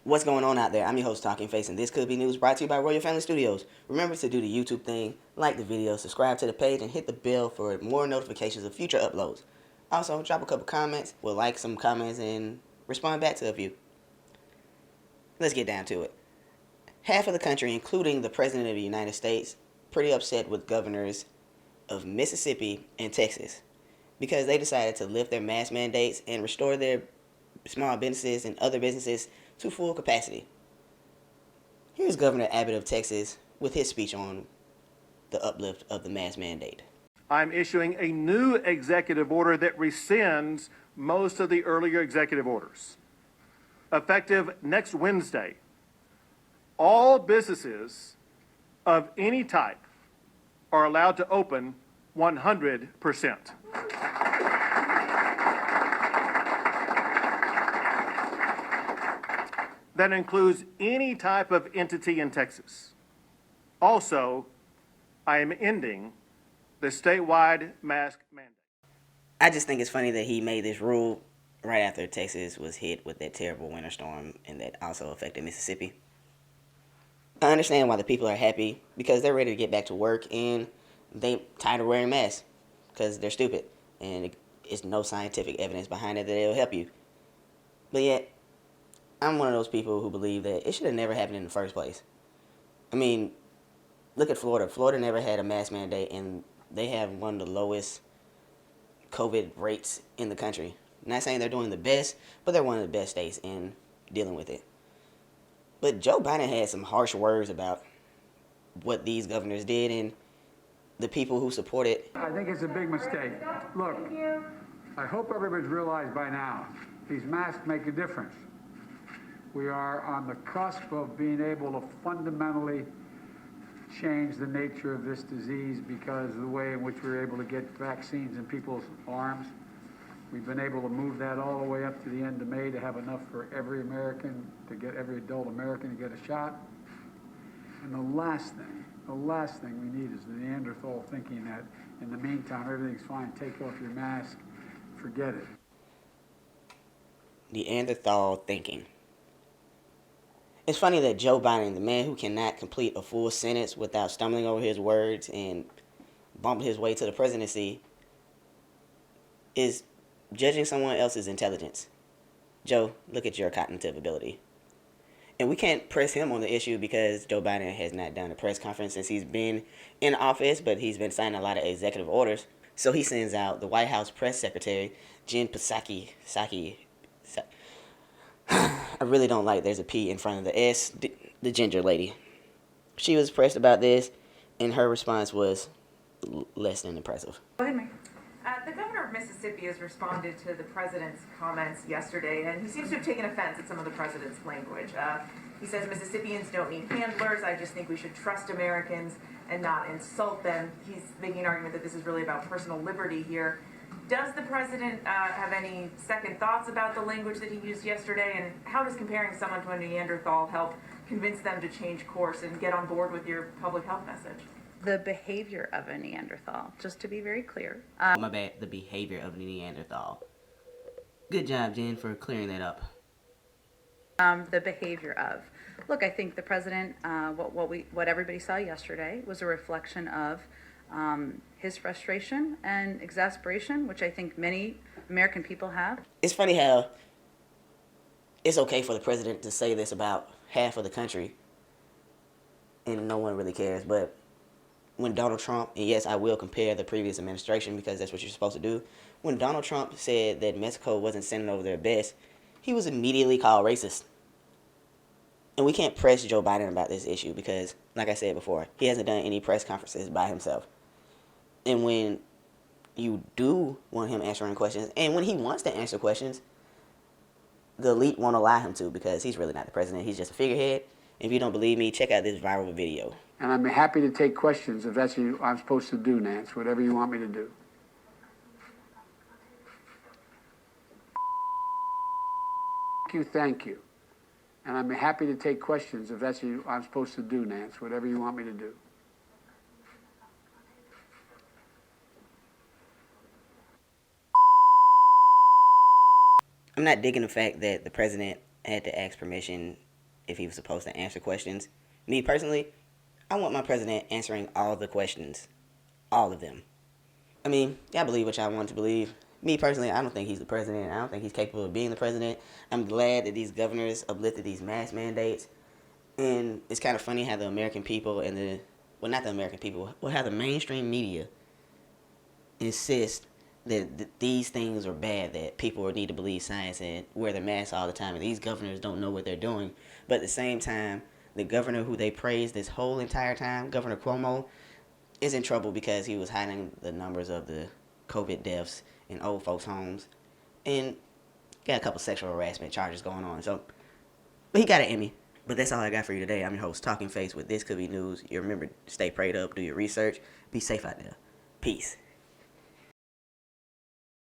What's going on out there? I'm your host, Talking Face, and this could be news brought to you by Royal Family Studios. Remember to do the YouTube thing, like the video, subscribe to the page, and hit the bell for more notifications of future uploads. Also, drop a couple comments. We'll like some comments and respond back to a few. Let's get down to it. Half of the country, including the President of the United States, pretty upset with governors of Mississippi and Texas because they decided to lift their mask mandates and restore their small businesses and other businesses to full capacity. Here's Governor Abbott of Texas with his speech on the uplift of the mask mandate. I'm issuing a new executive order that rescinds most of the earlier executive orders. Effective next Wednesday, all businesses of any type are allowed to open 100%. That includes any type of entity in Texas. Also, I am ending the statewide mask mandate. I just think it's funny that he made this rule right after Texas was hit with that terrible winter storm and that also affected Mississippi. I understand why the people are happy because they're ready to get back to work and they tired of wearing masks because they're stupid and it's no scientific evidence behind it that it'll help you. But yet, I'm one of those people who believe that it should have never happened in the first place. I mean, look at Florida. Florida never had a mask mandate, and they have one of the lowest COVID rates in the country. I'm not saying they're doing the best, but they're one of the best states in dealing with it. But Joe Biden had some harsh words about what these governors did and the people who support it. I think it's a big mistake. Look, I hope everybody's realized by now, these masks make a difference. We are on the cusp of being able to fundamentally change the nature of this disease because of the way in which we're able to get vaccines in people's arms. We've been able to move that all the way up to the end of May to have enough for every American, to get every adult American to get a shot. And the last thing we need is the Neanderthal thinking that in the meantime, everything's fine, take off your mask, forget it. Neanderthal thinking. It's funny that Joe Biden, the man who cannot complete a full sentence without stumbling over his words and bumping his way to the presidency, is judging someone else's intelligence. Joe, look at your cognitive ability. And we can't press him on the issue because Joe Biden has not done a press conference since he's been in office, but he's been signing a lot of executive orders. So he sends out the White House press secretary, Jen Psaki. I really don't like there's a P in front of the S, the ginger lady. She was pressed about this, and her response was less than impressive. Go ahead, Mike. The governor of Mississippi has responded to the president's comments yesterday, and he seems to have taken offense at some of the president's language. He says Mississippians don't need handlers. I just think we should trust Americans and not insult them. He's making an argument that this is really about personal liberty here. Does the president have any second thoughts about the language that he used yesterday, and how does comparing someone to a Neanderthal help convince them to change course and get on board with your public health message? The behavior of a Neanderthal, just to be very clear. My bad, the behavior of a Neanderthal. Good job, Jen, for clearing that up. The behavior of. Look, I think the president, what everybody saw yesterday was a reflection of his frustration and exasperation, which I think many American people have. It's funny how it's okay for the president to say this about half of the country and no one really cares, but when Donald Trump, and yes, I will compare the previous administration because that's what you're supposed to do, when Donald Trump said that Mexico wasn't sending over their best, he was immediately called racist. And we can't press Joe Biden about this issue because, like I said before, he hasn't done any press conferences by himself. And when you do want him answering questions, and when he wants to answer questions, the elite won't allow him to because he's really not the president. He's just a figurehead. If you don't believe me, check out this viral video. And I'm happy to take questions if that's what I'm supposed to do, Nance, whatever you want me to do. Thank you. And I'm happy to take questions if that's what I'm supposed to do, Nance, whatever you want me to do. I'm not digging the fact that the president had to ask permission if he was supposed to answer questions. Me personally, I want my president answering all the questions. All of them. I mean, y'all believe what y'all want to believe. Me personally, I don't think he's the president. I don't think he's capable of being the president. I'm glad that these governors uplifted these mask mandates. And it's kind of funny how the American people and not the American people, well, how the mainstream media insist that these things are bad, that people need to believe science and wear their masks all the time, and these governors don't know what they're doing. But at the same time, the governor who they praised this whole entire time, Governor Cuomo, is in trouble because he was hiding the numbers of the COVID deaths in old folks' homes, and got a couple sexual harassment charges going on. So, but he got an Emmy. But that's all I got for you today. I'm your host, Talking Face with This Could Be News. You remember, stay prayed up, do your research, be safe out there. Peace.